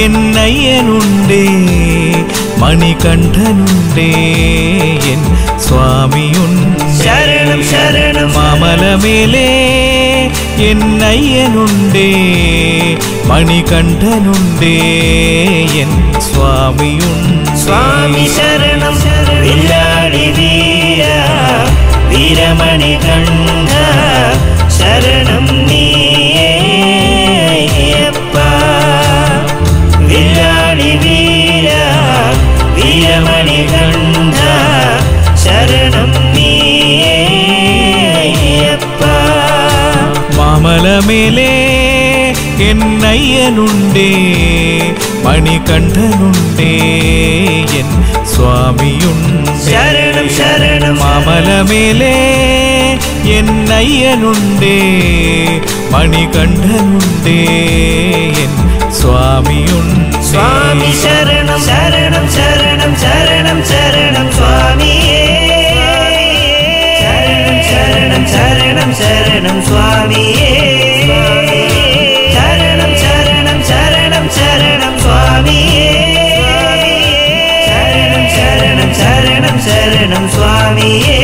എന്നയ്യനുണ്ടേ മണികണ്ഠനുണ്ടേ N സ്വാമിയുണ്ട് ശരണം ശരണം മാമലമേലേ എന്നയ്യനുണ്ടേ മണികണ്ഠനുണ്ടേ N സ്വാമിയുണ്ട് സ്വാമി ശരണം വില്ലാളി വീര വീരമണികണ്ഠ ശരണം നീയപ്പ വില്ലാളി വീര വീരമണികണ്ഠ ശരണം നീയപ്പ മാമലമേലേ എന്നയ്യനുണ്ടേ മണികണ്ഠനുണ്ടേ എൻ സ്വാമിയുണ്ട് ശരണം ശരണം മാമലമേലേ എന്നയ്യനുണ്ടേ മണികണ്ഠനുണ്ടേ എൻ സ്വാമിയുണ്ട് സ്വാമി ശരണം ശരണം ശരണം ശരണം ശരണം സ്വാമിയേ ശരണം ശരണം ശരണം സ്വാമിയേ ശരണം ശരണം ശരണം ശരണം സ്വാമിയേ ശരണം ശരണം ശരണം ശരണം സ്വാമിയേ